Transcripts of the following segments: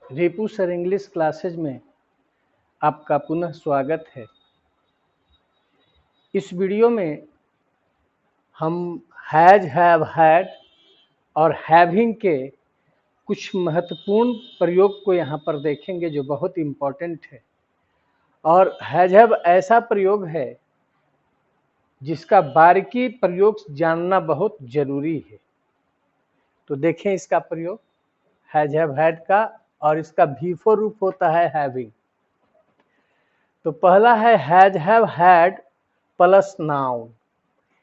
Ripu sir English classes में आपका पुनः स्वागत है। इस वीडियो में हम हैज, हैव, हैड और हैविंग के कुछ महत्वपूर्ण प्रयोग को यहाँ पर देखेंगे जो बहुत इम्पोर्टेंट है। और हैज, हैव ऐसा प्रयोग है जिसका बारीकी प्रयोग जानना बहुत जरूरी है। तो देखें इसका प्रयोग हैज, हैव, हैड का, और इसका V4 रूप होता है हैविंग। तो पहला है has, have, had plus noun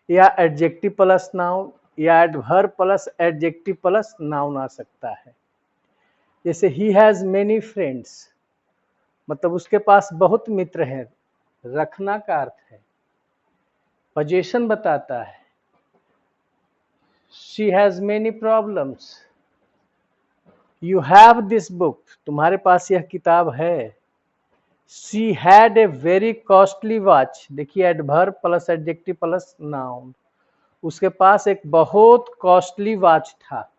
या एडजेक्टिव प्लस नाउन या adverb plus adjective plus noun आ सकता है। जैसे ही हैज मेनी फ्रेंड्स, मतलब उसके पास बहुत मित्र हैं। रखना का अर्थ है, पोजीशन बताता है। She has many problems, you have this book, तुम्हारे पास यह किताब है। She had a very costly watch, देखिए adverb plus adjective plus noun, उसके पास एक बहुत कॉस्टली वॉच था।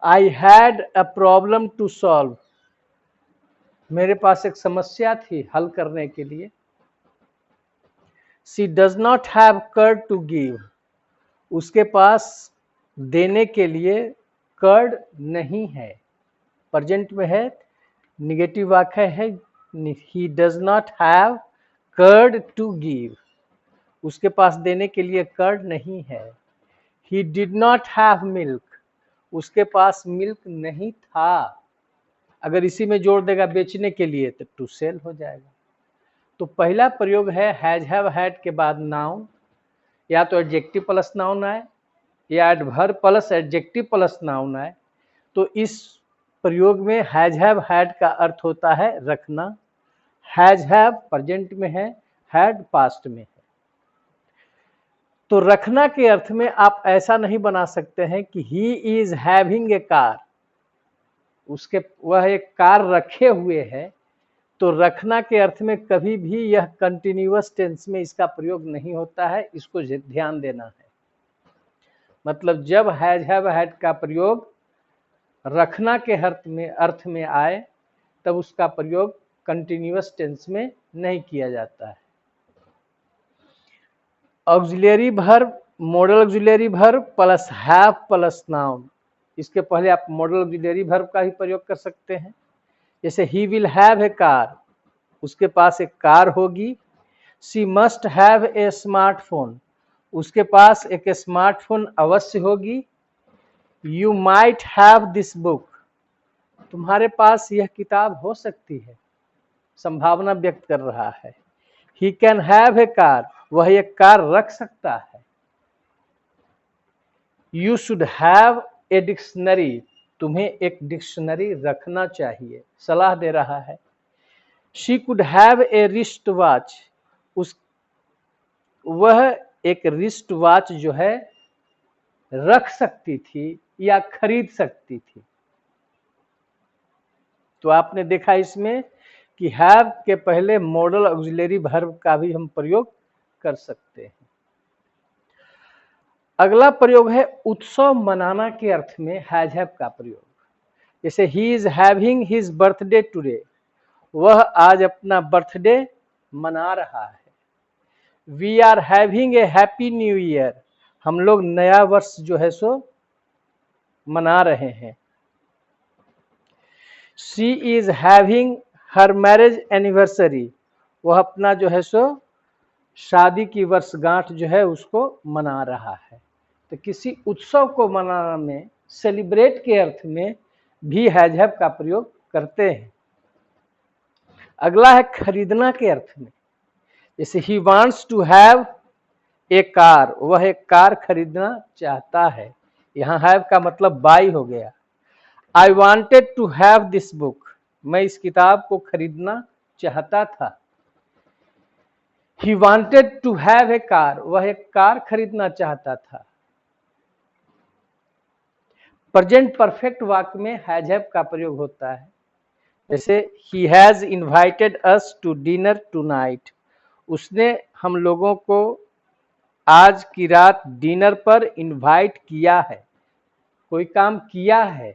I had a problem to solve, मेरे पास एक समस्या थी हल करने के लिए। She does not have curd to give, उसके पास देने के लिए कर्ड नहीं है। प्रेजेंट में है, निगेटिव वाक्य है, he does not have curd to give, उसके पास देने के लिए कर्ड नहीं है। He did not have milk, उसके पास मिल्क नहीं था। अगर इसी में जोड़ देगा बेचने के लिए तो टू सेल हो जाएगा। तो पहला प्रयोग है हैज, हैव, हैड के बाद नाउन, या तो एडजेक्टिव प्लस नाउन आए या adverb plus adjective plus noun आए। तो इस प्रयोग में हैज, हैव, हैड का अर्थ होता है रखना। हैज, हैव प्रेजेंट में है, हैड पास्ट में है। तो रखना के अर्थ में आप ऐसा नहीं बना सकते हैं कि ही इज हैविंग ए कार, उसके वह एक कार रखे हुए है। तो रखना के अर्थ में कभी भी यह कंटिन्यूअस टेंस में इसका प्रयोग नहीं होता है, इसको ध्यान देना है। मतलब जब हैज, हैव, हैड का प्रयोग रखना के अर्थ में आए तब उसका प्रयोग कंटिन्यूअस टेंस में नहीं किया जाता है। Auxiliary verb, model auxiliary verb plus have plus noun, इसके पहले आप मॉडल ऑक्सिलरी वर्ब का ही प्रयोग कर सकते हैं। जैसे ही विल हैव ए कार, उसके पास एक कार होगी। She must have a smartphone, उसके पास एक स्मार्टफोन अवश्य होगी। You might have this book, तुम्हारे पास यह किताब हो सकती है, संभावना व्यक्त कर रहा है। He can have a car, वह एक कार रख सकता है। You should have a dictionary, तुम्हें एक डिक्शनरी रखना चाहिए, सलाह दे रहा है। She could have a wrist watch, वह एक रिस्ट वॉच जो है रख सकती थी या खरीद सकती थी। तो आपने देखा इसमें कि हैव के पहले मॉडल ऑक्सिलरी वर्ब का भी हम प्रयोग कर सकते हैं। अगला प्रयोग है उत्सव मनाना के अर्थ में हैज, हैव का प्रयोग। जैसे he is having his birthday today, वह आज अपना बर्थडे मना रहा है। We are having a happy new year, हम लोग नया वर्ष जो है सो मना रहे हैं। She is having her marriage anniversary, वह अपना जो है सो शादी की वर्षगांठ जो है उसको मना रहा है। तो किसी उत्सव को मनाना में, सेलिब्रेट के अर्थ में भी हैज, हैव का प्रयोग करते हैं। अगला है खरीदना के अर्थ में। जैसे he wants to have a car, वह एक कार खरीदना चाहता है। यहाँ हैव का मतलब बाई हो गया। I wanted to have this book, मैं इस किताब को खरीदना चाहता था। He wanted to have a car, वह एक कार खरीदना चाहता था। प्रेजेंट परफेक्ट वाक्य में हैज, हैव का प्रयोग होता है। जैसे he has invited us to dinner tonight, उसने हम लोगों को आज की रात डिनर पर इनवाइट किया है। कोई काम किया है,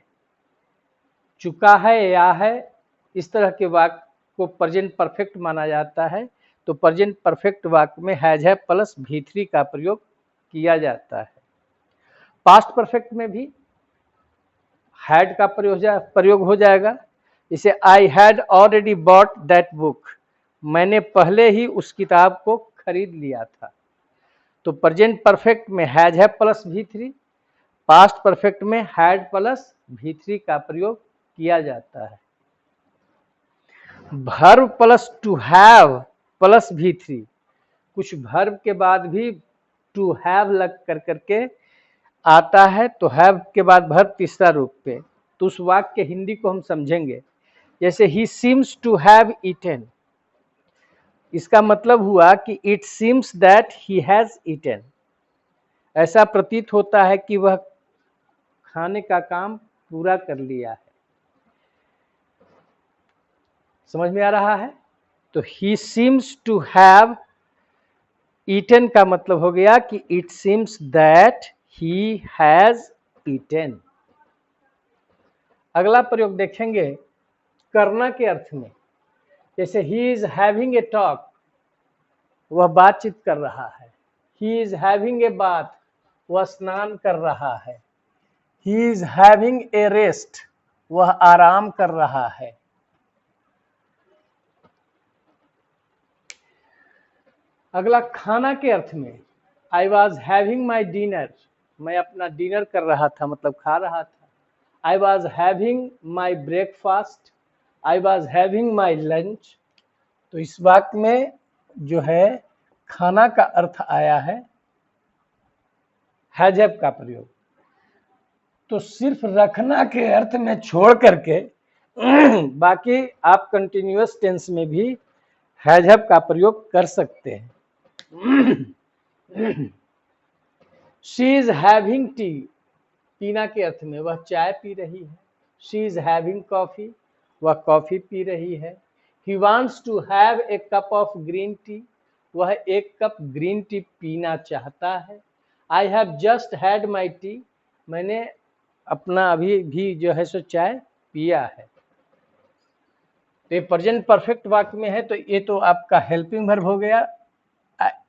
चुका है या है, इस तरह के वाक्य को प्रेजेंट परफेक्ट माना जाता है। तो प्रेजेंट परफेक्ट वाक्य में हैज हैव प्लस V3 का प्रयोग किया जाता है। पास्ट परफेक्ट में भी हैड का प्रयोग हो जाएगा। इसे I had already bought that book, मैंने पहले ही उस किताब को खरीद लिया था। तो प्रेजेंट परफेक्ट में has have plus V3, past perfect में हैड प्लस V3 का प्रयोग किया जाता है। Verb plus two have plus V3, कुछ वर्ब के बाद भी टू हैव लग करके आता है, तो हैव के बाद वर्ब तीसरा रूप पे, तो उस वाक्य के हिंदी को हम समझेंगे। जैसे he seems to have eaten, इसका मतलब हुआ कि it seems that he has eaten, ऐसा प्रतीत होता है कि वह खाने का काम पूरा कर लिया है। समझ में आ रहा है? तो he seems to have eaten का मतलब हो गया कि it seems that he has eaten. अगला प्रयोग देखेंगे करना के अर्थ में। जैसे he is having a talk, वह बातचीत कर रहा है। He is having a bath, वह स्नान कर रहा है। He is having a rest, वह आराम कर रहा है। अगला खाना के अर्थ में, आई वॉज हैविंग माई डिनर, मैं अपना डिनर कर रहा था, मतलब खा रहा था। आई was having my breakfast, I was having my lunch. तो इस वाक्य में जो है खाना का अर्थ आया है हैज हैव का प्रयोग। तो सिर्फ रखना के अर्थ में छोड़ करके बाकी आप कंटिन्यूअस टेंस में भी हैज हैव का प्रयोग कर सकते हैं। शी इज हैविंग टी, पीना के अर्थ में वह चाय पी रही है। शी इज हैविंग कॉफी, वह कॉफी पी रही है। He wants to have a cup of green tea, वह एक कप ग्रीन टी पीना चाहता है। I have just had my tea, मैंने अपना अभी भी जो है सो चाय पिया है। तो ये प्रेजेंट परफेक्ट वाक्य में है, तो ये तो आपका हेल्पिंग वर्ब हो गया,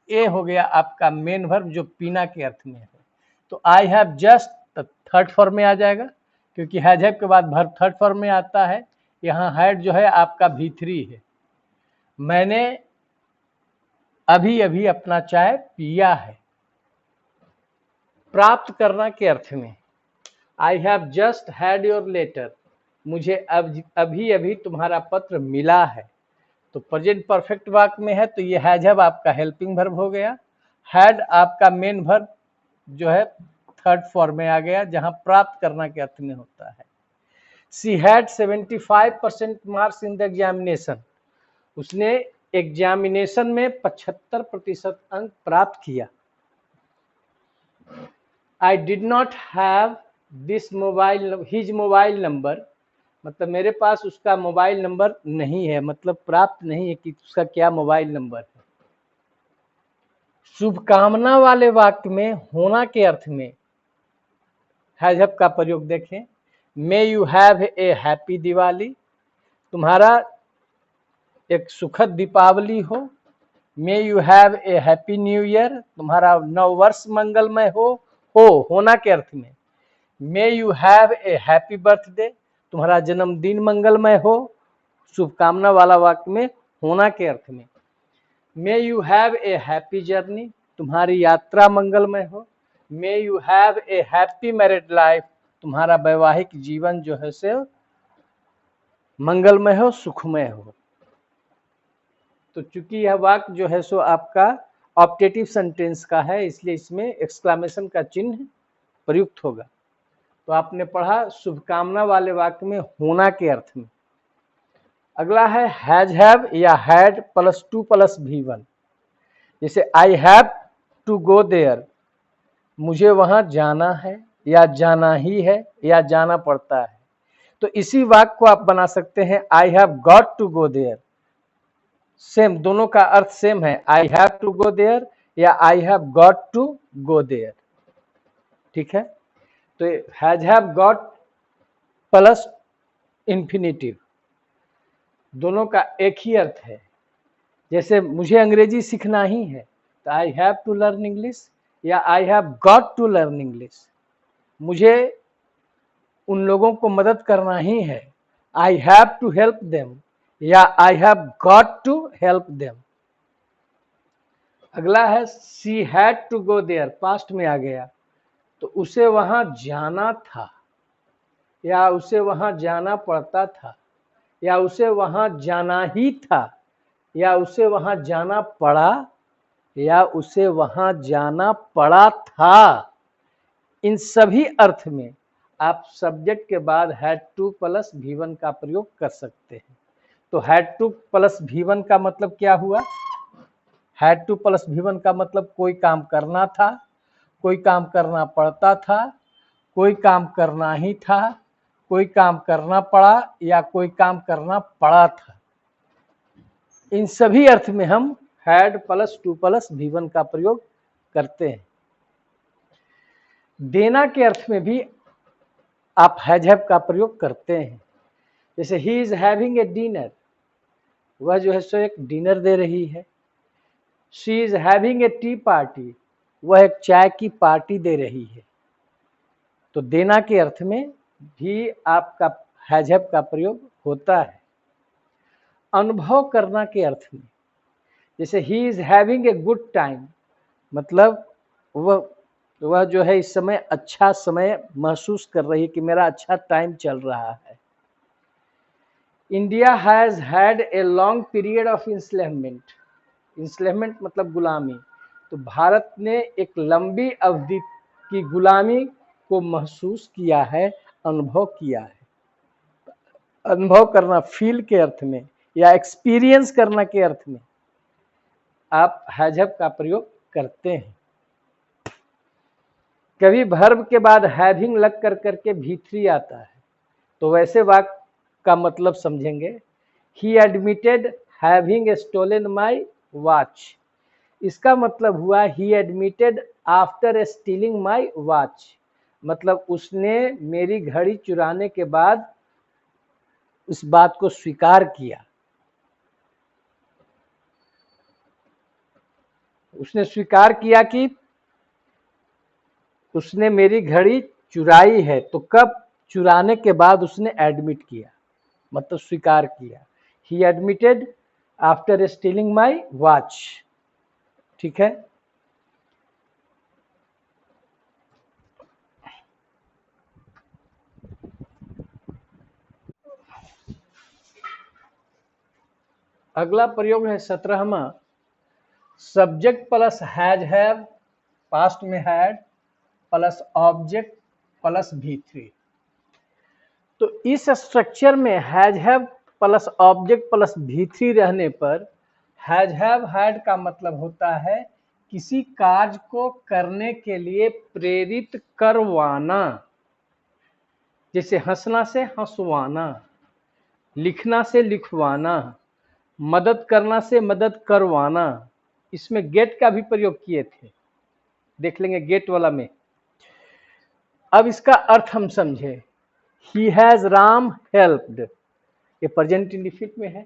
ये हो गया आपका मेन वर्ब जो पीना के अर्थ में है। तो I have just third form में आ जाएगा, क्योंकि हैज हैव के बाद वर्ब थर्ड फॉर्म में आता है। यहाँ हैड जो है आपका V3 है। मैंने अभी अभी अपना चाय पिया है। प्राप्त करना के अर्थ में, I have just had your letter, मुझे अभी अभी तुम्हारा पत्र मिला है। तो प्रेजेंट परफेक्ट वाक्य में है, तो ये हैज हैव आपका हेल्पिंग वर्ब हो गया। हैड आपका मेन वर्ब जो है थर्ड फॉर्म में आ गया, जहां प्राप्त करना के अर्थ में होता है। She had 75% marks in the examination, उसने एग्जामिनेशन में 75% अंक प्राप्त किया। I did not have this mobile his mobile number, मतलब मेरे पास उसका मोबाइल नंबर नहीं है, मतलब प्राप्त नहीं है कि उसका क्या मोबाइल नंबर है। शुभकामना वाले वाक्य में होना के अर्थ में हैज हैव का प्रयोग देखें। May you have a happy Diwali, तुम्हारा एक सुखद दीपावली हो। May you have a happy new year, तुम्हारा नव वर्ष मंगलमय हो होना के अर्थ में। May you have a happy birthday, तुम्हारा जन्मदिन मंगलमय हो, शुभकामना वाला वाक्य में होना के अर्थ में। May you have a happy journey, तुम्हारी यात्रा मंगलमय हो। May you have a happy married life, तुम्हारा वैवाहिक जीवन जो है से मंगलमय हो, सुखमय हो। तो चूंकि यह वाक्य जो है सो आपका ऑप्टेटिव सेंटेंस का है, इसलिए इसमें एक्सक्लेमेशन का चिन्ह प्रयुक्त होगा। तो आपने पढ़ा शुभकामना वाले वाक्य में होना के अर्थ में। अगला है हैज हैव या had plus to plus V1। जैसे I have to go there, मुझे वहां जाना है या जाना ही है या जाना पड़ता है। तो इसी वाक्य को आप बना सकते हैं I have got to go there. Same, दोनों का अर्थ सेम है, I have to go there या I have got to go there. ठीक है, तो has have got plus infinitive, दोनों का एक ही अर्थ है। जैसे मुझे अंग्रेजी सीखना ही है तो I have to learn English, या I have got to learn English. मुझे उन लोगों को मदद करना ही है, I have to help them, या I have got to help them. अगला है she had to go there, past में आ गया, तो उसे वहां जाना था, या उसे वहां जाना पड़ता था, या उसे वहां जाना ही था, या उसे वहां जाना पड़ा, या उसे वहां जाना पड़ा था। इन सभी अर्थ में आप सब्जेक्ट के बाद हैड टू प्लस V1 का प्रयोग कर सकते हैं। तो हैड टू प्लस V1 का मतलब क्या हुआ? हैड टू प्लस V1 का मतलब कोई काम करना था, कोई काम करना पड़ता था, कोई काम करना ही था, कोई काम करना पड़ा, या कोई काम करना पड़ा था। इन सभी अर्थ में हम had plus to plus V1 का प्रयोग करते हैं। देना के अर्थ में भी आप हैज हैव का प्रयोग करते हैं। जैसे he is having A dinner, वह जो है सो एक डिनर दे रही है। She is having A T party, वह एक चाय की पार्टी दे रही है। तो देना के अर्थ में भी आपका हैज हैव का प्रयोग होता है। अनुभव करना के अर्थ में, जैसे he is having a good time, मतलब वह जो है इस समय अच्छा समय महसूस कर रही है कि मेरा अच्छा टाइम चल रहा है। India has had a long period of enslavement, enslavement मतलब गुलामी। तो भारत ने एक लंबी अवधि की गुलामी को महसूस किया है, अनुभव किया है। अनुभव करना फील के अर्थ में या एक्सपीरियंस करना के अर्थ में आप हैज हैव का प्रयोग करते हैं। कभी वर्ब के बाद हैविंग लग कर करके V3 आता है, तो वैसे वाक्य का मतलब समझेंगे। He admitted having stolen my watch, इसका मतलब हुआ he admitted after stealing my watch, मतलब उसने मेरी घड़ी चुराने के बाद उस बात को स्वीकार किया। उसने स्वीकार किया कि उसने मेरी घड़ी चुराई है। तो कब? चुराने के बाद उसने एडमिट किया, मतलब स्वीकार किया। He admitted after stealing my watch. ठीक है, अगला प्रयोग है 17वां, subject plus has have, past में had plus object plus V3। तो इस स्ट्रक्चर में has have plus object plus V3 रहने पर हैज हैव हैड का मतलब होता है किसी कार्य को करने के लिए प्रेरित करवाना। जैसे हंसना से हंसवाना, लिखना से लिखवाना, मदद करना से मदद करवाना। इसमें गेट का भी प्रयोग किए थे, देख लेंगे गेट वाला में। अब इसका अर्थ हम समझे। ही हैज राम हेल्प्ड, ये प्रेजेंट इंडिफिनिट में है,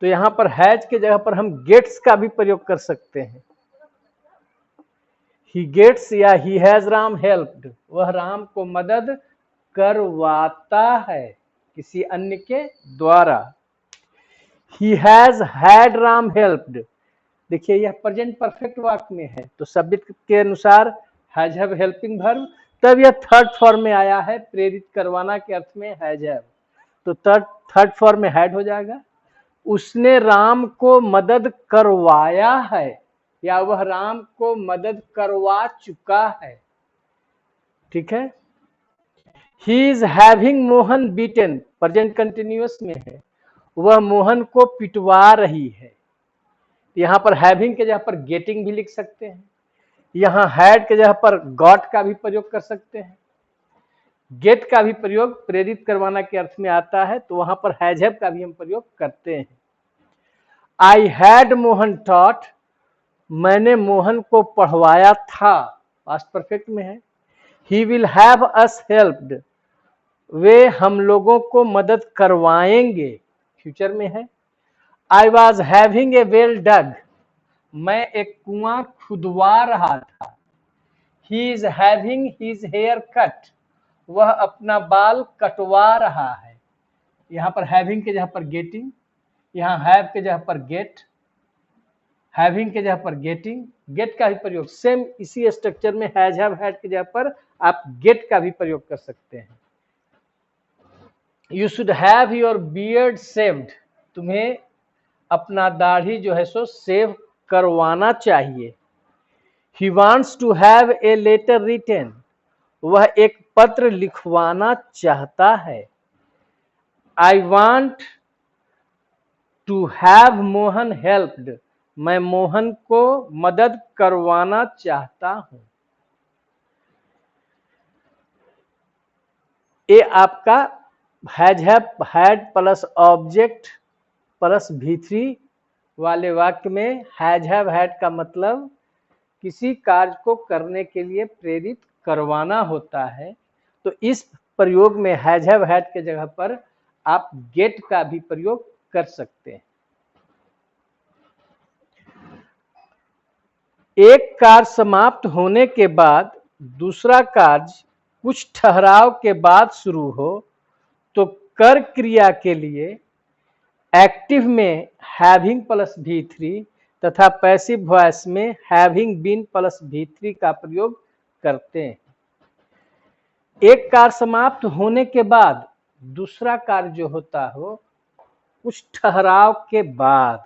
तो यहां पर हैज के जगह पर हम गेट्स का भी प्रयोग कर सकते हैं। ही गेट्स या ही हैज राम हेल्प्ड, वह राम को मदद करवाता है किसी अन्य के द्वारा। He has had Ram helped, देखिए यह प्रेजेंट परफेक्ट वाक्य में है, तो सब्जेक्ट के अनुसार हैज हैव हेल्पिंग वर्ब, तब यह थर्ड फॉर्म में आया है, प्रेरित करवाना के अर्थ में हैज हैव, तो थर्ड फॉर्म में हैड हो जाएगा। उसने राम को मदद करवाया है, या वह राम को मदद करवा चुका है। ठीक है, he is having Mohan beaten, present continuous में है, वह मोहन को पिटवा रही है। यहां पर हैविंग के जगह पर गेटिंग भी लिख सकते हैं, यहां हैड के जगह पर गॉट का भी प्रयोग कर सकते हैं। गेट का भी प्रयोग प्रेरित करवाना के अर्थ में आता है, तो वहां पर हैज हैव का भी हम प्रयोग करते हैं। आई हैड मोहन टॉट मैंने मोहन को पढ़वाया था, पास्ट परफेक्ट में है। He will have us helped, वे हम लोगों को मदद करवाएंगे, फ्यूचर में है। I was having a well dug, मैं एक कुआं खुदवा रहा था। He is having his hair cut, वह अपना बाल कटवा रहा है। यहां पर हैविंग के जगह पर गेटिंग, यहां हैव के जगह पर गेट, हैविंग के जगह पर गेटिंग, गेट का भी प्रयोग सेम इसी स्ट्रक्चर में हैज हैव हैड की जगह पर आप गेट का भी प्रयोग कर सकते हैं। You should have your beard shaved, तुम्हें अपना दाढ़ी जो है सो सेव करवाना चाहिए। He wants to have a letter written, वह एक पत्र लिखवाना चाहता है। I want to have Mohan helped, मैं मोहन को मदद करवाना चाहता हूं। ये आपका has have had plus object plus V3 वाले वाक्य में हैज हैव हैड का मतलब किसी कार्य को करने के लिए प्रेरित करवाना होता है। तो इस प्रयोग में हैज हैव हैड के जगह पर आप गेट का भी प्रयोग कर सकते हैं। एक कार्य समाप्त होने के बाद दूसरा कार्य कुछ ठहराव के बाद शुरू हो तो कर क्रिया के लिए एक्टिव में हैविंग प्लस V3 तथा पैसिव वॉइस में हैविंग बीन प्लस V3 का प्रयोग करते हैं। एक कार्य समाप्त होने के बाद दूसरा कार्य जो होता हो कुछ ठहराव के बाद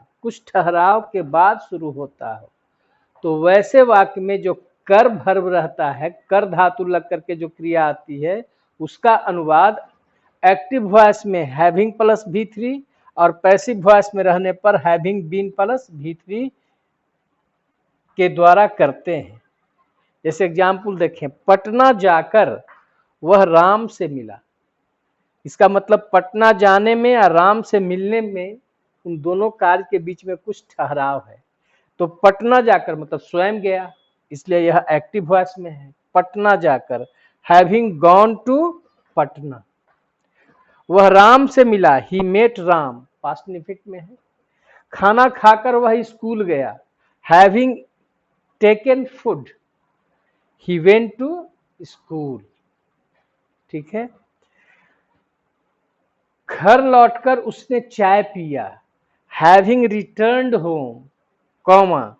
शुरू होता हो, तो वैसे वाक्य में जो कर वर्ब रहता है, कर धातु लग करके जो क्रिया आती है उसका अनुवाद एक्टिव वॉइस में हैविंग प्लस V3 और पैसिव वॉइस में रहने पर हैविंग बीन प्लस V3 के द्वारा करते हैं। जैसे एग्जाम्पल देखें, पटना जाकर वह राम से मिला। इसका मतलब पटना जाने में या राम से मिलने में उन दोनों कार्य के बीच में कुछ ठहराव है। तो पटना जाकर मतलब स्वयं गया, इसलिए यह एक्टिव वॉइस में है। पटना जाकर, हैविंग गॉन टू पटना। वह राम से मिला, he met Ram, past infinite में है। खाना खाकर वह स्कूल गया, having taken food, he went to school. ठीक है। घर लौटकर उसने चाय पिया, having returned home, comma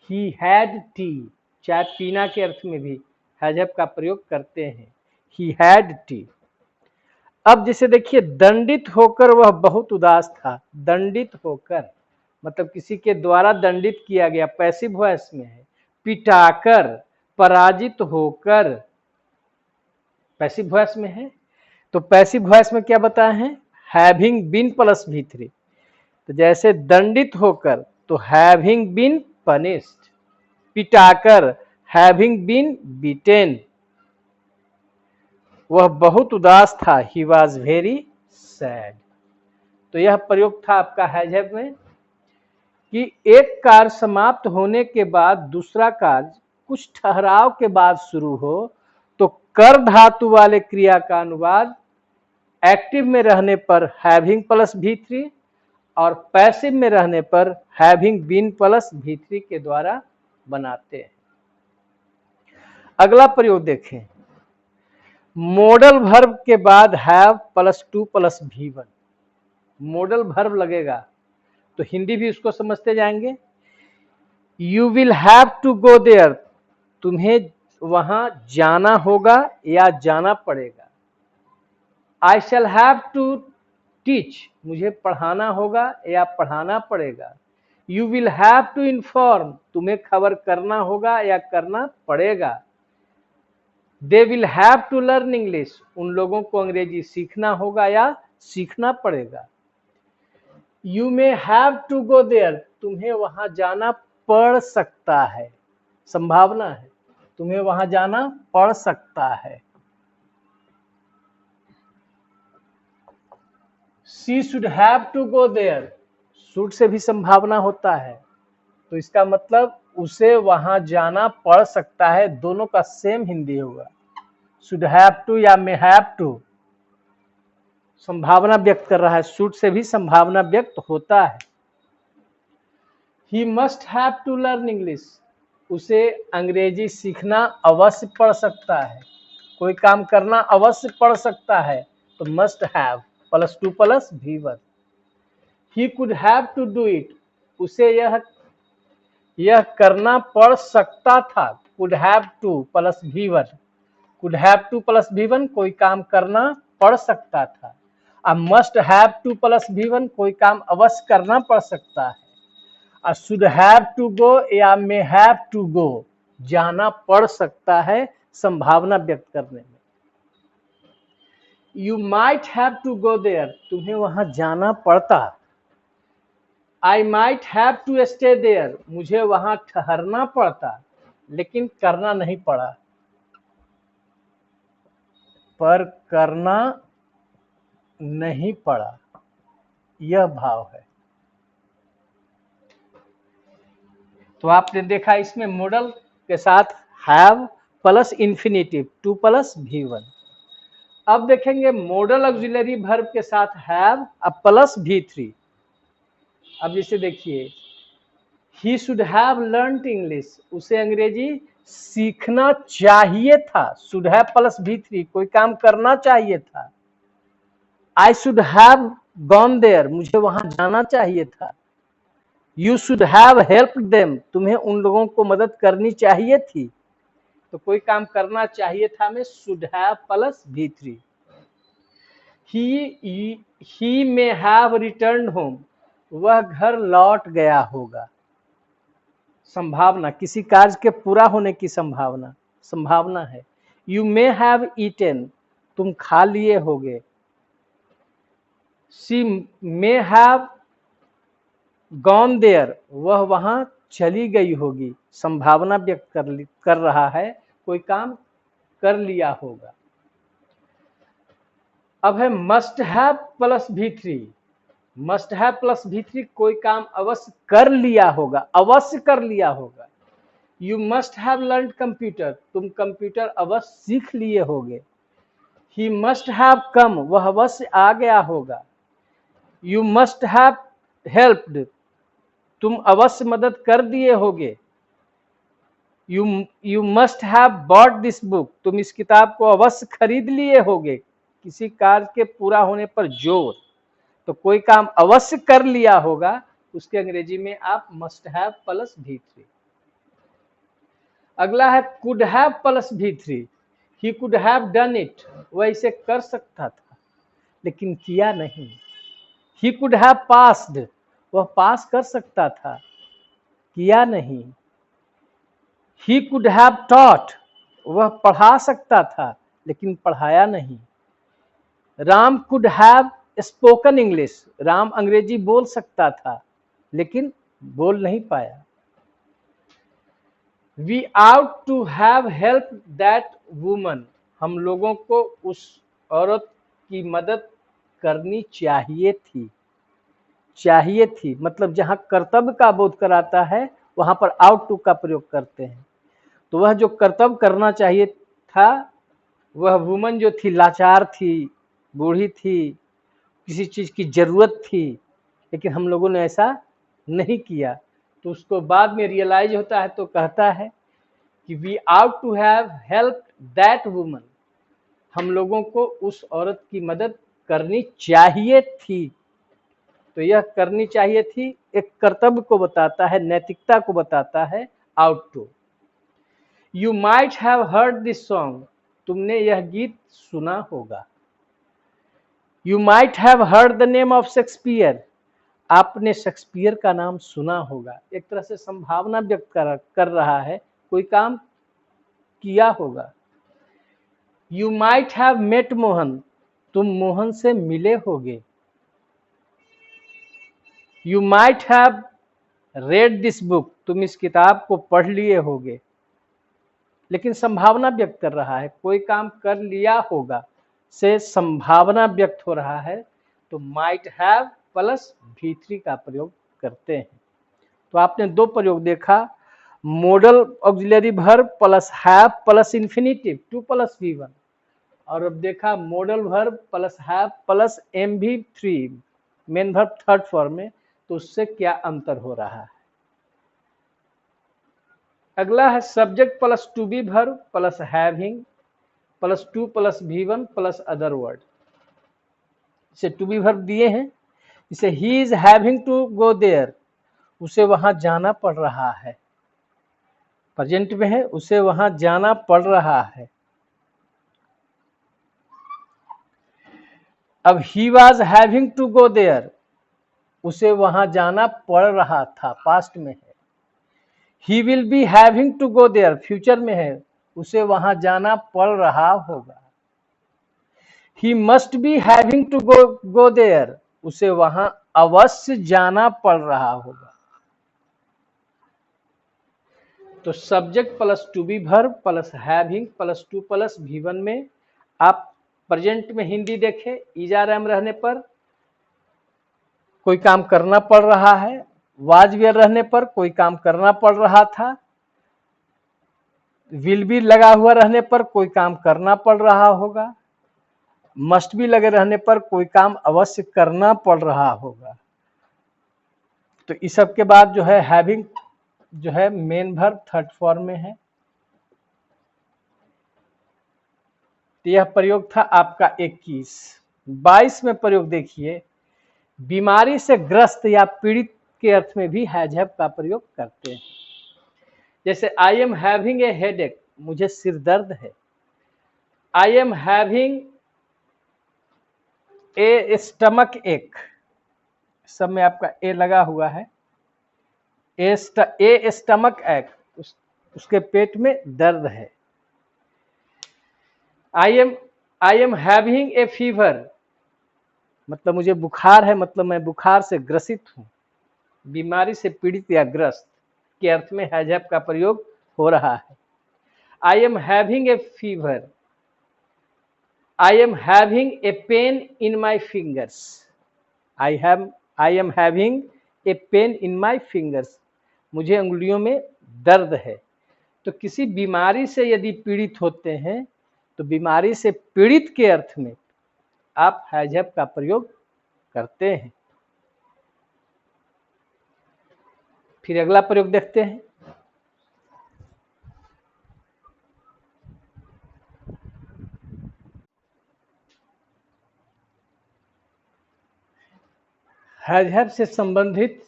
he had tea, चाय पीना के अर्थ में भी हैज हैव का प्रयोग करते हैं, ही हैड टी। अब जैसे देखिए, दंडित होकर वह बहुत उदास था। दंडित होकर मतलब किसी के द्वारा दंडित किया गया, पैसिव वॉइस में है। पिटाकर, पराजित होकर, पैसिव वॉइस में है। तो पैसिव वॉइस में क्या बताए हैं, हैविंग बीन प्लस V3। तो जैसे दंडित होकर तो हैविंग बीन पनिश्ड, पिटाकर हैविंग बीन बीटेन, वह बहुत उदास था, ही वॉज वेरी सैड। तो यह प्रयोग था आपका हैज हैव में कि एक कार्य समाप्त होने के बाद दूसरा कार्य कुछ ठहराव के बाद शुरू हो तो कर धातु वाले क्रिया का अनुवाद एक्टिव में रहने पर हैविंग प्लस V3 और पैसिव में रहने पर हैविंग बीन प्लस V3 के द्वारा बनाते हैं। अगला प्रयोग देखें, मॉडल वर्ब के बाद have plus 2 plus V1। Modal verb लगेगा तो हिंदी भी उसको समझते जाएंगे। You will have to go there, तुम्हें वहां जाना होगा या जाना पड़ेगा। I shall have to teach, मुझे पढ़ाना होगा या पढ़ाना पड़ेगा। You will have to inform, तुम्हें खबर करना होगा या करना पड़ेगा। They will have to learn English, उन लोगों को अंग्रेजी सीखना होगा या सीखना पड़ेगा। You may have to go there, तुम्हें वहां जाना पड़ सकता है, संभावना है, तुम्हें वहां जाना पड़ सकता है। She should have to go there, should से भी संभावना होता है, तो इसका मतलब उसे वहां जाना पड़ सकता है, दोनों का सेम हिंदी होगा। शुड हैव टू या मे हैव टू संभावना व्यक्त कर रहा है, शुड से भी संभावना व्यक्त होता है। He must have to learn English, उसे अंग्रेजी सीखना अवश्य पड़ सकता है, कोई काम करना अवश्य पड़ सकता है, तो must have plus to plus V1। He could have to do it, उसे यह करना पड़ सकता था, could have to plus V1। Could have to plus V1 कोई काम करना पड़ सकता था। अब must have to plus V1 कोई काम अवश्य करना पड़ सकता है। और शुड हैव टू गो या मे हैव टू गो जाना पड़ सकता है संभावना व्यक्त करने में। You might have to go there, तुम्हें वहां जाना पड़ता। I might have to stay there, मुझे वहां ठहरना पड़ता, लेकिन करना नहीं पड़ा। पर करना नहीं पड़ा, यह भाव है। तो आपने देखा इसमें मॉडल के साथ have plus infinitive to plus V1। अब देखेंगे मॉडल ऑक्सिलरी वर्ब के साथ हैव प्लस V3। अब जैसे देखिए, he should have learned English, उसे अंग्रेजी सीखना चाहिए था, शुड हैव प्लस V3 कोई काम करना चाहिए था। I should have gone there, मुझे वहां जाना चाहिए था। You should have helped them, तुम्हें उन लोगों को मदद करनी चाहिए थी। तो कोई काम करना चाहिए था में should have plus V3। He may have return home, वह घर लौट गया होगा। संभावना, किसी कार्य के पूरा होने की संभावना है। यू मे हैव ईटेन, तुम खा लिए होगे। She may have gone there, वह वहां चली गई होगी। संभावना व्यक्त कर रहा है, कोई काम कर लिया होगा। अब है must have plus V3। Must have plus V3 कोई काम अवश्य कर लिया होगा, अवश्य कर लिया होगा। You must have learn computer, तुम कंप्यूटर अवश्य सीख लिए होगे। ही मस्ट हैव कम, वह अवश्य आ गया होगा। यू मस्ट हैव हेल्प्ड, तुम अवश्य मदद कर दिए होगे। You must have bought this book, तुम इस किताब को अवश्य खरीद लिए होगे। किसी कार्य के पूरा होने पर जोर, तो कोई काम अवश्य कर लिया होगा, उसके अंग्रेजी में आप मस्ट हैव प्लस V3। अगला है could have plus V3। He could have done it, वह इसे कर सकता था लेकिन किया नहीं। ही कुड हैव पास्ड, वह पास कर सकता था, किया नहीं। ही कुड हैव टॉट, वह पढ़ा सकता था लेकिन पढ़ाया नहीं। Ram could have spoken English, Ram अंग्रेजी बोल सकता था लेकिन बोल नहीं पाया। We ought to have help that woman, हम लोगों को उस औरत की मदद करनी चाहिए थी। चाहिए थी मतलब जहां कर्तव्य का बोध कराता है वहां पर आउट टू का प्रयोग करते हैं। तो वह जो कर्तव्य करना चाहिए था, वह वुमन जो थी लाचार थी, बूढ़ी थी, किसी चीज की जरूरत थी, लेकिन हम लोगों ने ऐसा नहीं किया। तो उसको बाद में रियलाइज होता है तो कहता है कि we ought to have help that woman, हम लोगों को उस औरत की मदद करनी चाहिए थी। तो यह करनी चाहिए थी एक कर्तव्य को बताता है, नैतिकता को बताता है ought to. You might have heard this song, तुमने यह गीत सुना होगा। You might have heard the name of Shakespeare, आपने शेक्सपियर का नाम सुना होगा। एक तरह से संभावना व्यक्त कर रहा है, कोई काम किया होगा। You might have met Mohan, तुम मोहन से मिले होगे। You might have read this book, तुम इस किताब को पढ़ लिए होगे। लेकिन संभावना व्यक्त कर रहा है, कोई काम कर लिया होगा से संभावना व्यक्त हो रहा है, तो माइट हैव प्लस V3 का प्रयोग करते हैं। तो आपने दो प्रयोग देखा, model auxiliary verb plus have plus infinitive 2 plus V1, और अब देखा modal verb plus have plus MV3 main verb third form में, तो उससे क्या अंतर हो रहा है। अगला है subject plus to be verb plus having plus 2 plus V1 plus other word. इसे टू बी वर्ब दिए हैं, इसे he is having to go there, उसे वहां जाना पड़ रहा है, प्रेजेंट में है, उसे वहां जाना पड़ रहा है। अब he was having to go there, उसे वहां जाना पड़ रहा था, पास्ट में है। He will be having to go there, future में है, उसे वहां जाना पड़ रहा होगा। He must be having to go there, उसे वहां अवश्य जाना पड़ रहा होगा। तो subject plus to be verb plus having plus 2 plus V1 में आप प्रेजेंट में हिंदी देखें, इज़ एम रहने पर कोई काम करना पड़ रहा है, वाज वेयर रहने पर कोई काम करना पड़ रहा था, विल बी लगा हुआ रहने पर कोई काम करना पड़ रहा होगा, मस्ट भी लगे रहने पर कोई काम अवश्य करना पड़ रहा होगा। तो इस सब के बाद जो है हैविंग जो है मेन वर्ब थर्ड फॉर्म में है। तो यह प्रयोग था आपका 21। 22 में प्रयोग देखिए, बीमारी से ग्रस्त या पीड़ित के अर्थ में भी हैज हैव का प्रयोग करते हैं। जैसे I am having a headache, मुझे सिर दर्द है। I am having a stomach एक, सब में आपका ए लगा हुआ है। ए स्टमक एक, उसके पेट में दर्द है। I am having a fever, मतलब मुझे बुखार है, मतलब मैं बुखार से ग्रसित हूं। बीमारी से पीड़ित या ग्रस्त के अर्थ में हैज हैव का प्रयोग हो रहा है। I am having a fever, I am having a pain in my fingers, I am having a pain in my fingers, मुझे अंगुलियों में दर्द है। तो किसी बीमारी से यदि पीड़ित होते हैं तो बीमारी से पीड़ित के अर्थ में आप हैज हैव का प्रयोग करते हैं। फिर अगला प्रयोग देखते हैं। हैज हैव से संबंधित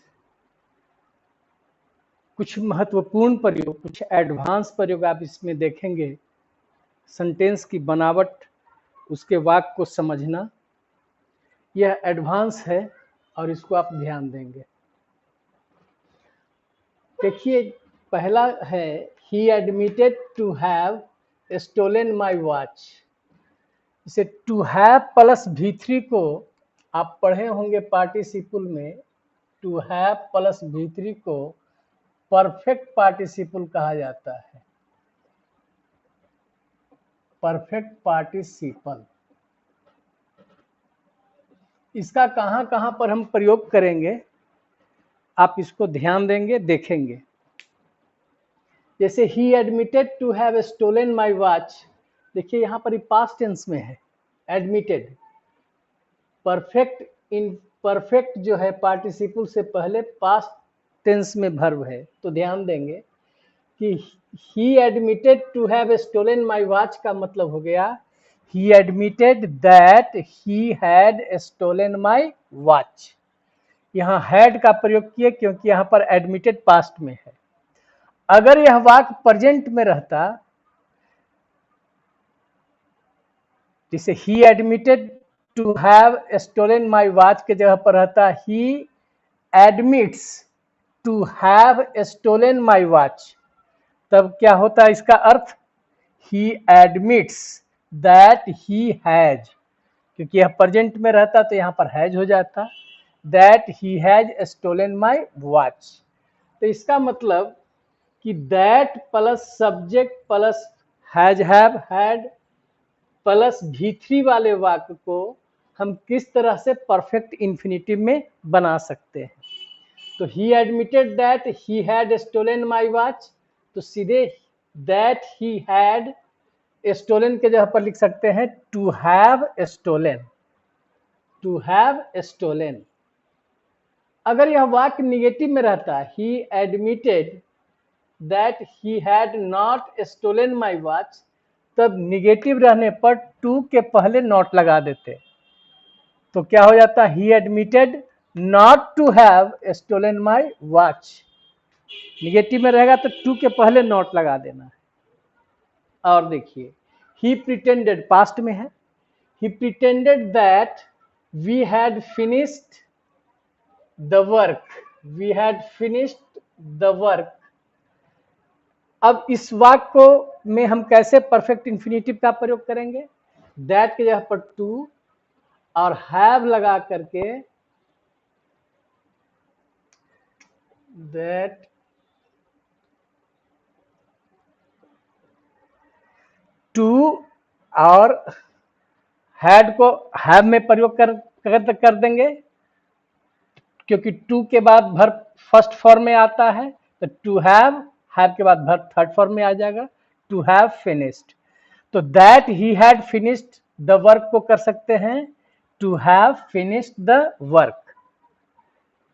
कुछ महत्वपूर्ण प्रयोग, कुछ एडवांस प्रयोग आप इसमें देखेंगे। सेंटेंस की बनावट, उसके वाक्य को समझना, यह एडवांस है और इसको आप ध्यान देंगे। देखिए पहला है he admitted to have stolen my watch. इसे टू हैव प्लस V3 को आप पढ़े होंगे पार्टिसिपल में, टू हैव प्लस V3 को परफेक्ट पार्टिसिपल कहा जाता है। परफेक्ट पार्टिसिपल, इसका कहां कहां पर हम प्रयोग करेंगे आप इसको ध्यान देंगे, देखेंगे। जैसे he admitted to have stolen my watch, देखिए यहां पर पास्ट टेंस में है एडमिटेड। परफेक्ट जो है पार्टिसिपल से पहले पास्ट टेंस में वर्ब है, तो ध्यान देंगे कि he admitted to have stolen my watch का मतलब हो गया he admitted that he had stolen my watch. यहाँ हैड का प्रयोग किए क्योंकि यहाँ पर एडमिटेड पास्ट में है। अगर यह वाक्य प्रेजेंट में रहता, जैसे he admitted to have stolen my watch के जगह पर रहता he admits to have stolen my watch, तब क्या होता है इसका अर्थ he admits that he has, क्योंकि यह प्रेजेंट में रहता तो यहाँ पर हैज हो जाता, that he has stolen my watch. तो इसका मतलब कि that plus subject plus has have had plus V3 वाले वाक्य को हम किस तरह से परफेक्ट इन्फिनिटिव में बना सकते हैं। तो he admitted that he had stolen my watch, तो सीधे दैट ही हैड स्टोलन के जगह पर लिख सकते हैं to have stolen, to have stolen. अगर यह वाक्य निगेटिव में रहता, he admitted that he had not stolen my watch, तब निगेटिव रहने पर टू के पहले नॉट लगा देते, तो क्या हो जाता, he admitted not to have stolen my watch. Negative में रहेगा तो टू के पहले नॉट लगा देना है। और देखिए ही प्रिटेंडेड पास्ट में है, he pretended that we had finished the work, we had finished the work. अब इस वाक्य को में हम कैसे परफेक्ट इंफिनिटिव का प्रयोग करेंगे, दैट के जगह पर टू और हैव लगा करके, दैट टू और हैड को हैव में प्रयोग कर देंगे, क्योंकि टू के बाद वर्ब फर्स्ट फॉर्म में आता है, तो टू हैव के बाद वर्ब थर्ड फॉर्म में आ जाएगा, टू हैव फिनिश्ड। तो that he had finished the work को कर सकते हैं to have finished the work.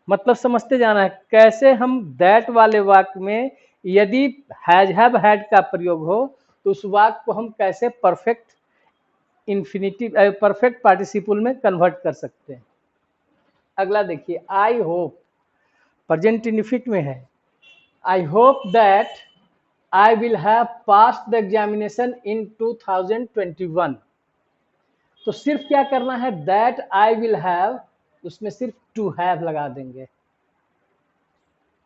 मतलब समझते जाना है कैसे हम दैट वाले वाक्य में यदि हैज हैव हैड का प्रयोग हो तो उस वाक्य को हम कैसे परफेक्ट इंफिनिटिव परफेक्ट पार्टिसिपल में कन्वर्ट कर सकते हैं। अगला देखिए, आई होप प्रेजेंट इंडिफिनिट में है, I hope that I will have passed the examination in 2021। तो सिर्फ क्या करना है, दैट आई विल हैव, उसमें सिर्फ टू हैव लगा देंगे,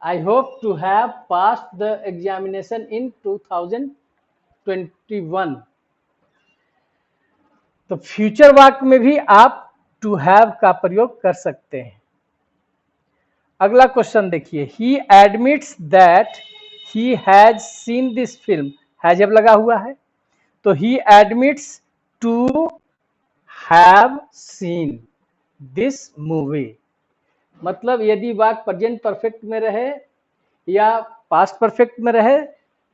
I hope to have passed the examination in 2021। तो फ्यूचर वाक्य में भी आप टू हैव का प्रयोग कर सकते हैं। अगला क्वेश्चन देखिए, he admits that he has seen this film, has जब लगा हुआ है तो he admits to have seen this movie. मतलब यदि वाक्य प्रेजेंट परफेक्ट में रहे या पास्ट परफेक्ट में रहे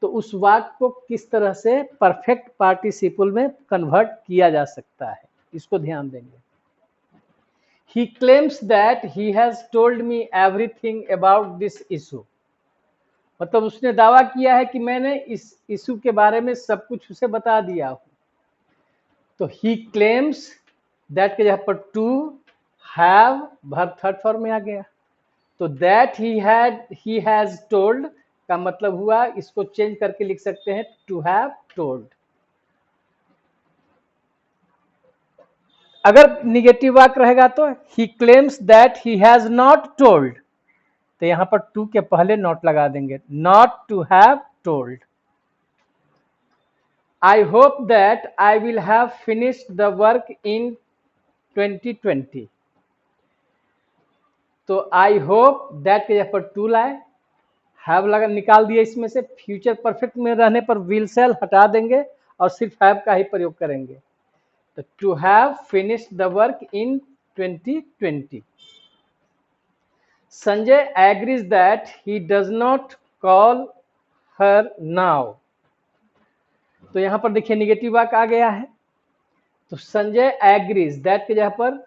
तो उस वाक्य को किस तरह से परफेक्ट पार्टिसिपल में कन्वर्ट किया जा सकता है, इसको ध्यान देंगे। He claims that he has told me everything about this issue। मतलब उसने दावा किया है कि मैंने इस इशू के बारे में सब कुछ उसे बता दिया हूं। तो he claims that के जगह पर to have verb third form में आ गया, तो that he has told का मतलब हुआ, इसको चेंज करके लिख सकते हैं to have told। अगर निगेटिव वाक्य रहेगा तो he claims that he has not told, तो यहां पर टू के पहले नॉट लगा देंगे, not to have told। I hope that I will have finished the work in 2020। तो I hope that के जगह पर टू लाए, हैव लगा निकाल दिया इसमें से, फ्यूचर परफेक्ट में रहने पर विल शैल हटा देंगे और सिर्फ हैव का ही प्रयोग करेंगे। तो to have finished the work in 2020। Sanjay agrees that he does not call her now. तो यहां पर देखिए निगेटिव वाक्य आ गया है, तो संजय एग्रीज दैट के जगह पर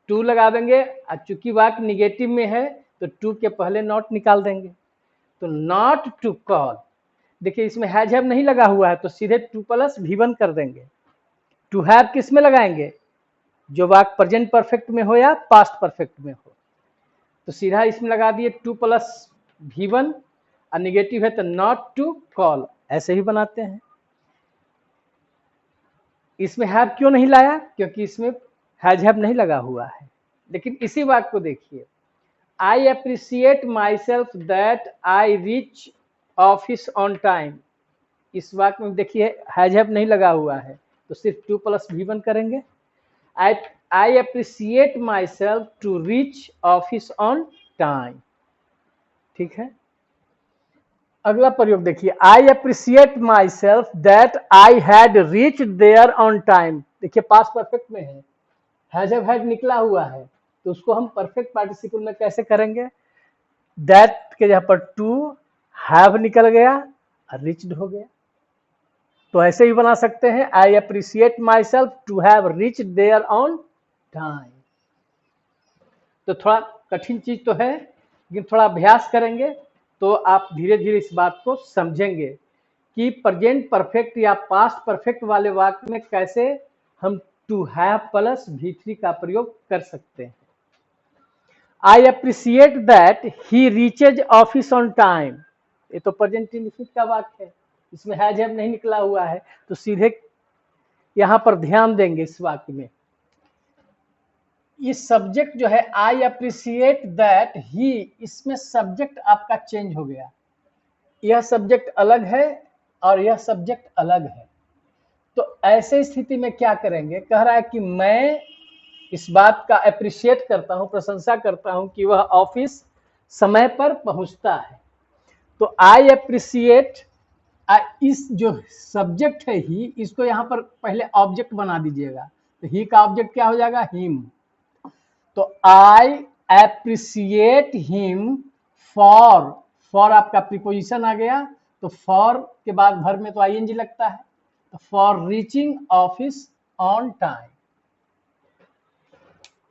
टू लगा देंगे, चूंकि वाक्य निगेटिव में है तो टू के पहले नॉट निकाल देंगे, तो नॉट टू कॉल। देखिए इसमें हैज हैव नहीं लगा हुआ है तो सीधे टू प्लस V1 कर देंगे। टू हैव किस में लगाएंगे, जो वाक्य प्रेजेंट परफेक्ट में हो या पास्ट परफेक्ट में हो, तो सीधा इसमें लगा दिए टू प्लस V1, और निगेटिव है तो नॉट टू कॉल, ऐसे ही बनाते हैं। इसमें हैव क्यों नहीं लाया, क्योंकि इसमें हैज हैव नहीं लगा हुआ है। लेकिन इसी वाक्य को देखिए, I appreciate myself that I reach office on time. इस वाक्य में देखिए हैज हैव नहीं लगा हुआ है तो सिर्फ टू प्लस V1 करेंगे। I appreciate myself to reach office on time, ठीक है। अगला प्रयोग देखिए, I appreciate myself that I had reach there on time. देखिए पास्ट परफेक्ट में है, हैज हैव निकला हुआ है तो उसको हम परफेक्ट पार्टिसिपल में कैसे करेंगे, दैट के जगह पर टू हैव निकल गया, रिच्ड हो गया। तो ऐसे ही बना सकते हैं, I appreciate myself to have reached there on time. तो थोड़ा कठिन चीज तो है, लेकिन थोड़ा अभ्यास करेंगे तो आप धीरे धीरे इस बात को समझेंगे कि प्रेजेंट परफेक्ट या पास्ट परफेक्ट वाले वाक्य में कैसे हम टू हैव प्लस V3 का प्रयोग कर सकते हैं। I appreciate that he reaches office on time, ये तो प्रेजेंट इंडेफिनिट का वाक्य है, इसमें हैज हैव नहीं निकला हुआ है, तो सीधे यहां पर ध्यान देंगे इस वाक्य में। ये सब्जेक्ट जो है आई अप्रिशिएट दैट ही, इसमें सब्जेक्ट आपका चेंज हो गया, यह सब्जेक्ट अलग है और यह सब्जेक्ट अलग है। तो ऐसे स्थिति में क्या करेंगे, कह रहा है कि मैं इस बात का अप्रिशिएट करता हूं, प्रशंसा करता हूं कि वह ऑफिस समय पर पहुंचता है। तो आई अप्रिशिएट, इस जो सब्जेक्ट है ही, इसको यहां पर पहले ऑब्जेक्ट बना दीजिएगा, तो ही का ऑब्जेक्ट क्या हो जाएगा, हिम। तो आई एप्रिशिएट हिम फॉर आपका प्रीपोजिशन आ गया, तो फॉर के बाद वर्ब में तो आईएनजी लगता है, तो for reaching office on time.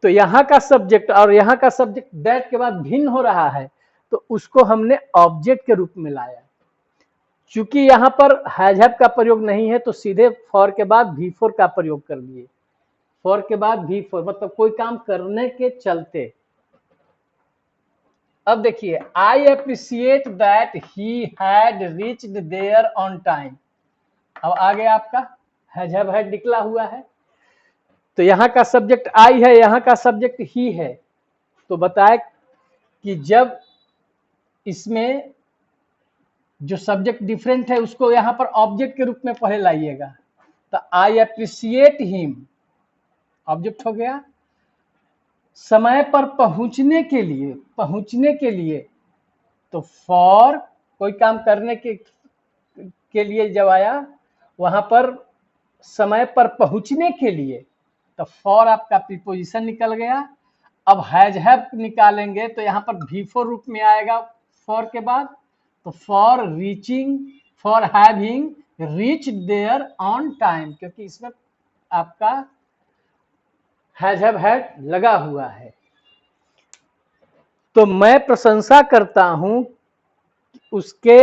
तो यहां का सब्जेक्ट और यहां का सब्जेक्ट दैट के बाद भिन्न हो रहा है, तो उसको हमने ऑब्जेक्ट के रूप में लाया। चूंकि यहां पर हैज हैव का प्रयोग नहीं है, तो सीधे फॉर के बाद V4 का प्रयोग कर दिए। फॉर के बाद V4 मतलब कोई काम करने के चलते। अब देखिए, I appreciate that he had reached there on time. अब आगे आपका हैज हैव हैड निकला हुआ है, तो यहां का सब्जेक्ट आई है, यहां का सब्जेक्ट ही है। तो बताए कि जब इसमें जो सब्जेक्ट डिफरेंट है उसको यहां पर ऑब्जेक्ट के रूप में पहले लाइएगा। तो आई अप्रिशिएट हिम ऑब्जेक्ट हो गया, समय पर पहुंचने के लिए तो फॉर कोई काम करने के लिए जब आया, वहां पर समय पर पहुंचने के लिए, तो फॉर आपका प्रीपोजिशन निकल गया। अब हैज हैव निकालेंगे तो यहां पर V4 रूप में आएगा फॉर के बाद, तो for reaching, for having reach there on time, क्योंकि इसमें आपका हैज हैव हैड लगा हुआ है। तो मैं प्रशंसा करता हूं उसके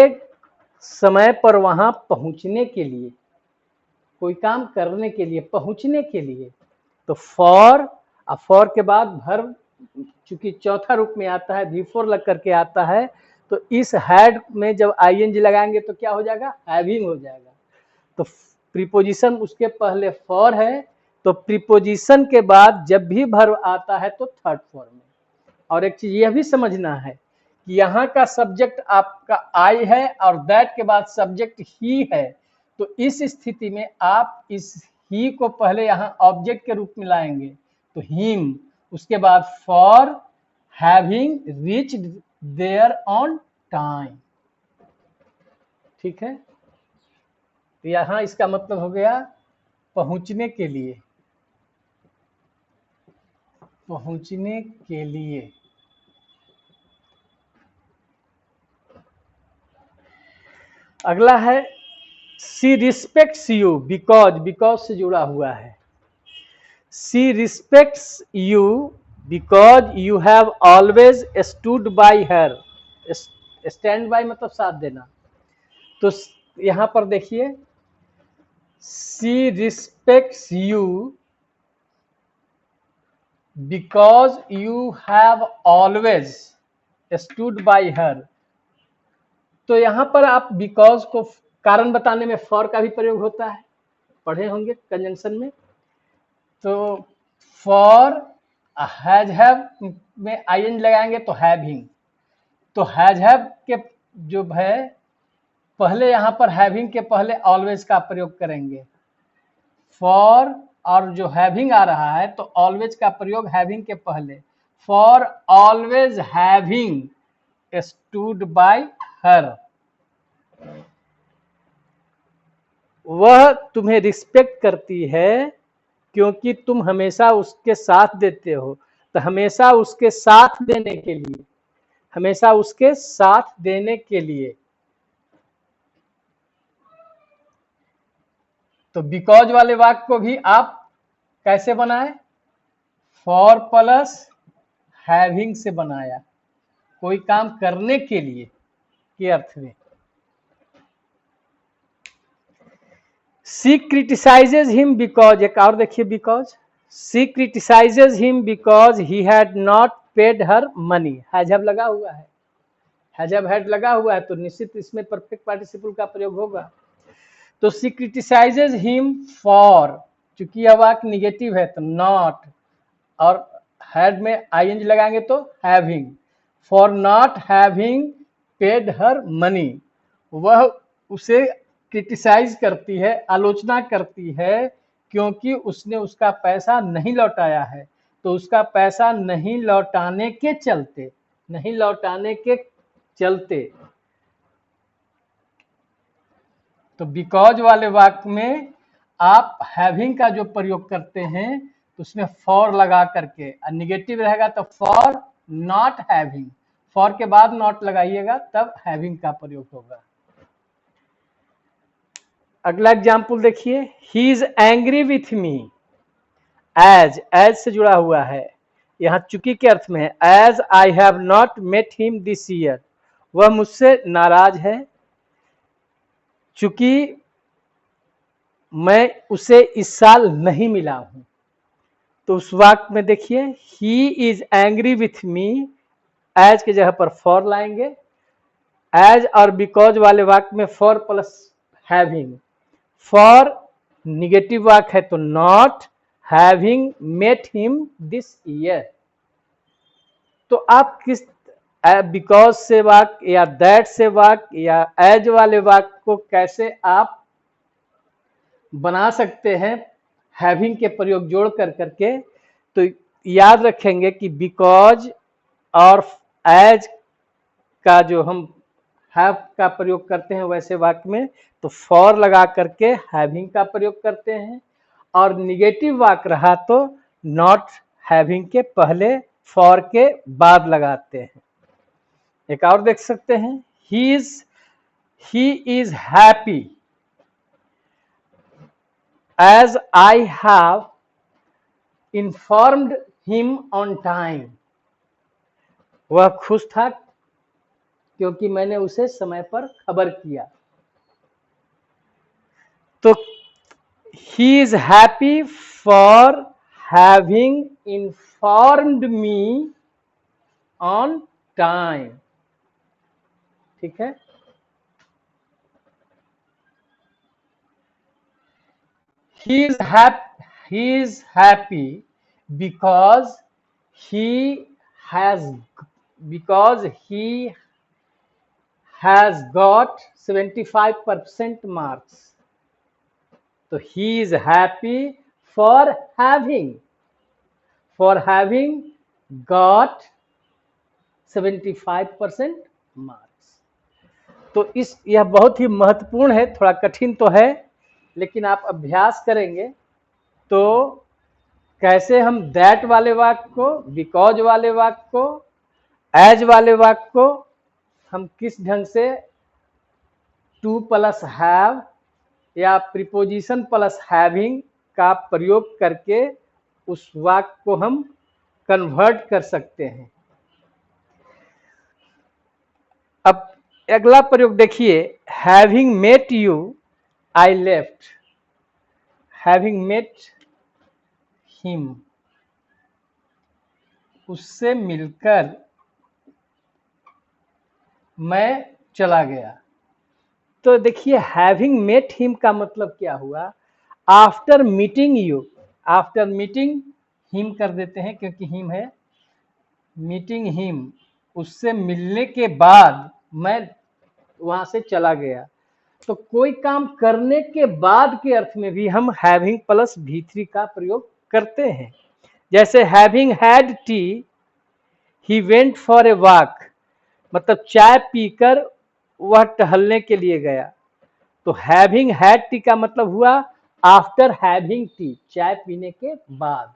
समय पर वहां पहुंचने के लिए, कोई काम करने के लिए, पहुंचने के लिए। तो फॉर, अब फॉर के बाद वर्ब चूंकि चौथा रूप में आता है, V4 लग करके आता है, तो इस हैड में जब आईएनजी लगाएंगे तो क्या हो जाएगा, हैविंग हो जाएगा। तो प्रीपोजिशन उसके पहले फॉर है, तो प्रीपोजिशन के बाद जब भी वर्ब आता है तो थर्ड फॉर्म में। और एक चीज यह भी समझना है कि यहाँ का सब्जेक्ट आपका आई है और दैट के बाद सब्जेक्ट ही है, तो इस स्थिति में आप इस ही को पहले यहाँ ऑब्जेक्ट के रूप में लाएंगे, तो हिम, उसके बाद for having reached there on time. ठीक है, तो यहाँ इसका मतलब हो गया पहुंचने के लिए, पहुंचने के लिए। अगला है she respects you because, because से जुड़ा हुआ है। She respects you because you have always stood by her, stand by मतलब साथ देना। तो यहां पर देखिए, she respects you because you have always stood by her. तो यहां पर आप बिकॉज को कारण बताने में फॉर का भी प्रयोग होता है, पढ़े होंगे कंजंक्शन में। तो फॉर हैज हैव में आईएन लगाएंगे तो हैविंग, तो हैज हैव के जो है पहले यहां पर हैविंग के पहले ऑलवेज का प्रयोग करेंगे। फॉर और जो हैविंग आ रहा है तो ऑलवेज का प्रयोग हैविंग के पहले, for always having stood by हर। वह तुम्हें रिस्पेक्ट करती है क्योंकि तुम हमेशा उसके साथ देते हो। तो हमेशा उसके साथ देने के लिए, हमेशा उसके साथ देने के लिए तो बिकॉज वाले वाक्य को भी आप कैसे बनाए, फॉर प्लस हैविंग से बनाया, कोई काम करने के लिए के अर्थ में। शी क्रिटिसाइजेज हिम बिकॉज, एक और देखिए because, she criticizes him because he had not paid her money, has have लगा हुआ है, हैज हैव हैड लगा हुआ है तो निश्चित इसमें परफेक्ट पार्टिसिपल का प्रयोग होगा। तो शी क्रिटिसाइजेज हिम फॉर, चूंकि यह वाक्य निगेटिव है तो नॉट, और हैड में आईएनजी लगाएंगे तो having, for not having paid her money, वह उसे क्रिटिसाइज करती है, आलोचना करती है, क्योंकि उसने उसका पैसा नहीं लौटाया है। तो उसका पैसा नहीं लौटाने के चलते, नहीं लौटाने के चलते, तो बिकॉज वाले वाक्य में आप हैविंग का जो प्रयोग करते हैं तो उसमें फॉर लगा करके, निगेटिव रहेगा तो फॉर नॉट हैविंग, फॉर के बाद नॉट लगाइएगा तब हैविंग का प्रयोग होगा। अगला एग्जाम्पल देखिए, he is angry with me, as से जुड़ा हुआ है, यहाँ चूंकि के अर्थ में है, as I have not met him this year, वह मुझसे नाराज है चूंकि मैं उसे इस साल नहीं मिला हूं। तो उस वाक्य में देखिए, he is angry with me, as के जगह पर फॉर लाएंगे, एज और बिकॉज वाले वाक्य में for plus having, for negative वाक्य है तो not, having met him this year. तो आप किस बिकॉज से वाक्य या दैट से वाक्य या एज वाले वाक्य को कैसे आप बना सकते हैं हैविंग के प्रयोग जोड़ कर करके, तो याद रखेंगे कि बिकॉज और एज का जो हम हैव का प्रयोग करते हैं वैसे वाक्य में तो फॉर लगा करके हैविंग का प्रयोग करते हैं, और निगेटिव वाक्य रहा तो नॉट हैविंग के पहले फॉर के बाद लगाते हैं। एक और देख सकते हैं, he is happy as I have informed him on time, वह खुश था क्योंकि मैंने उसे समय पर खबर किया। तो he is happy for having informed me on time, ठीक है। He is happy because he has got 75% marks. So he is happy for having got 75% marks. तो यह बहुत ही महत्वपूर्ण है, थोड़ा कठिन तो है लेकिन आप अभ्यास करेंगे तो कैसे हम दैट वाले वाक्य को, बिकॉज वाले वाक्य को, एज वाले वाक्य को हम किस ढंग से टू प्लस हैव या प्रीपोजिशन प्लस हैविंग का प्रयोग करके उस वाक्य को हम कन्वर्ट कर सकते हैं। अब अगला प्रयोग देखिए, having met you I left, having met him, उससे मिलकर मैं चला गया। तो देखिए हैविंग मेट हिम का मतलब क्या हुआ, after meeting you, after meeting him कर देते हैं क्योंकि हिम है, मीटिंग हिम, उससे मिलने के बाद मैं वहां से चला गया। तो कोई काम करने के बाद के अर्थ में भी हम हैविंग प्लस V3 का प्रयोग करते हैं। जैसे having had T he went for a walk, मतलब चाय पीकर वह टहलने के लिए गया। तो हैविंग हैड टी का मतलब हुआ आफ्टर हैविंग टी, चाय पीने के बाद।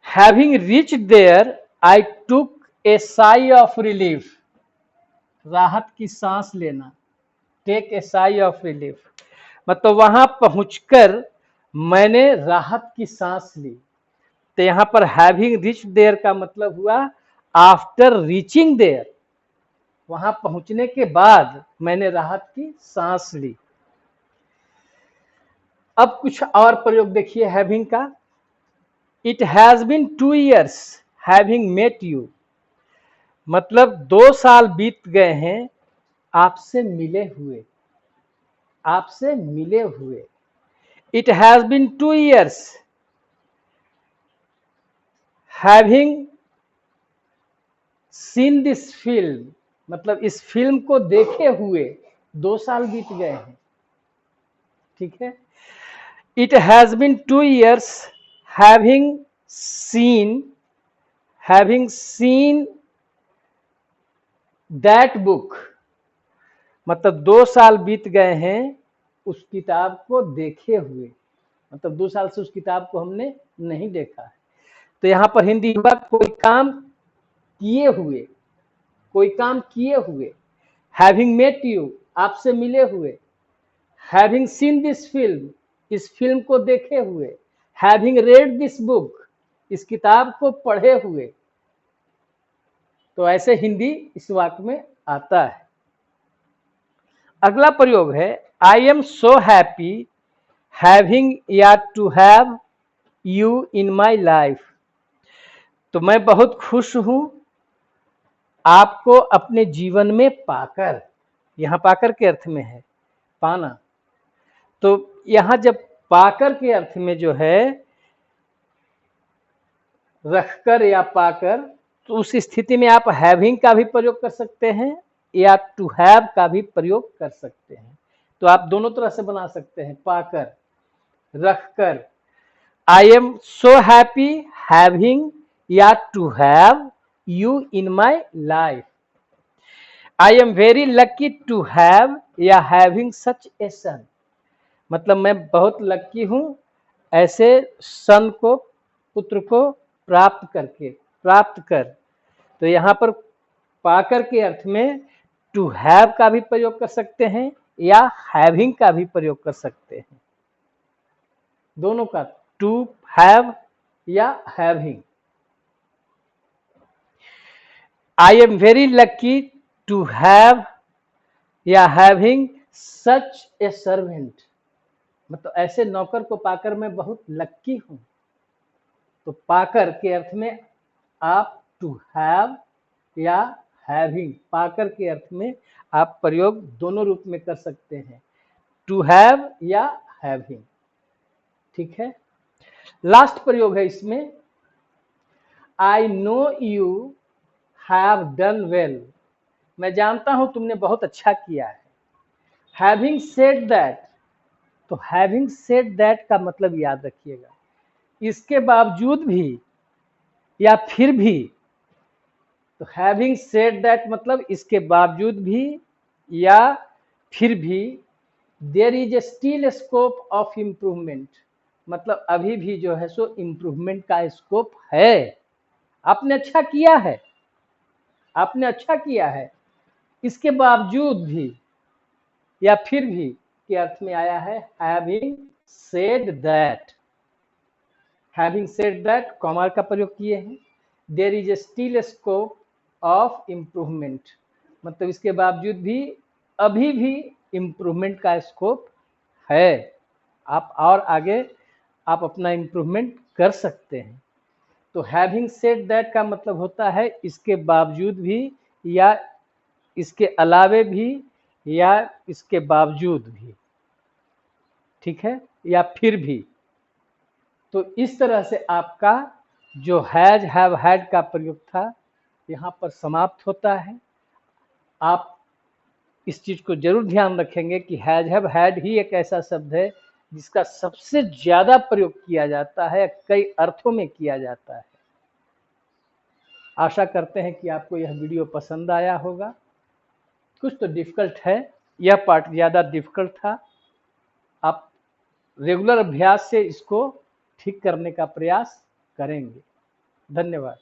Having reached there I took a sigh of relief, राहत की सांस लेना। Take a sigh of relief, मतलब वहां पहुंचकर मैंने राहत की सांस ली। तो यहां पर हैविंग रीच्ड देयर का मतलब हुआ आफ्टर रीचिंग देयर, वहां पहुंचने के बाद मैंने राहत की सांस ली। अब कुछ और प्रयोग देखिए हैविंग का। It has been 2 years having met you, मतलब 2 साल बीत गए हैं आपसे मिले हुए, आपसे मिले हुए। It has been 2 years having seen this film, मतलब इस फिल्म को देखे हुए 2 साल बीत गए हैं। ठीक है। It has been 2 years seen having seen that book, मतलब 2 साल बीत गए हैं उस किताब को देखे हुए, मतलब 2 साल से उस किताब को हमने नहीं देखा है। तो यहां पर हिंदी हुआ कोई काम किए हुए, कोई काम किए हुए। हैविंग मेट यू, आपसे मिले हुए। हैविंग सीन दिस फिल्म, इस फिल्म को देखे हुए। हैविंग रेड दिस बुक, इस किताब को पढ़े हुए। तो ऐसे हिंदी इस वाक्य में आता है। अगला प्रयोग है I am so happy having या to have you in my life, तो मैं बहुत खुश हूं आपको अपने जीवन में पाकर। यहां पाकर के अर्थ में है पाना, तो यहां जब पाकर के अर्थ में जो है रखकर या पाकर, तो उस स्थिति में आप हैविंग का भी प्रयोग कर सकते हैं या टू हैव का भी प्रयोग कर सकते हैं। तो आप दोनों तरह से बना सकते हैं, पाकर, रखकर। I am so happy having या to have you in my life. I am very lucky to have या हैविंग सच ए सन, मतलब मैं बहुत लकी हूं ऐसे सन को, पुत्र को प्राप्त करके, प्राप्त कर। तो यहां पर पाकर के अर्थ में टू हैव का भी प्रयोग कर सकते हैं या हैविंग का भी प्रयोग कर सकते हैं, दोनों का, टू हैव या having. I am very lucky to have या हैविंग सच ए सर्वेंट, मतलब ऐसे नौकर को पाकर मैं बहुत लक्की हूं। तो पाकर के अर्थ में आप टू हैव या हैविंग, पाकर के अर्थ में आप प्रयोग दोनों रूप में कर सकते हैं, टू हैव या हैविंग। ठीक है। लास्ट प्रयोग है इसमें, I know you have done well, मैं जानता हूं तुमने बहुत अच्छा किया है। हैविंग सेड दैट, तो हैविंग सेड दैट का मतलब याद रखिएगा, इसके बावजूद भी या फिर भी। तो हैविंग सेड दैट मतलब इसके बावजूद भी या फिर भी। There is a still scope of improvement, मतलब अभी भी जो है सो इम्प्रूवमेंट का स्कोप है। आपने अच्छा किया है, आपने अच्छा किया है, इसके बावजूद भी या फिर भी के अर्थ में आया है having said that. Having said that comma का प्रयोग किए हैं। There is a still scope of improvement, मतलब इसके बावजूद भी अभी भी इम्प्रूवमेंट का स्कोप है, आप और आगे आप अपना इम्प्रूवमेंट कर सकते हैं। तो हैविंग सेड दैट का मतलब होता है इसके बावजूद भी या इसके अलावे भी या इसके बावजूद भी, ठीक है, या फिर भी। तो इस तरह से आपका जो हैज हैव हैड का प्रयोग था यहाँ पर समाप्त होता है। आप इस चीज को जरूर ध्यान रखेंगे कि हैज हैव हैड ही एक ऐसा शब्द है जिसका सबसे ज्यादा प्रयोग किया जाता है, कई अर्थों में किया जाता है। आशा करते हैं कि आपको यह वीडियो पसंद आया होगा। कुछ तो डिफिकल्ट है, यह पार्ट ज़्यादा डिफिकल्ट था। आप रेगुलर अभ्यास से इसको ठीक करने का प्रयास करेंगे। धन्यवाद।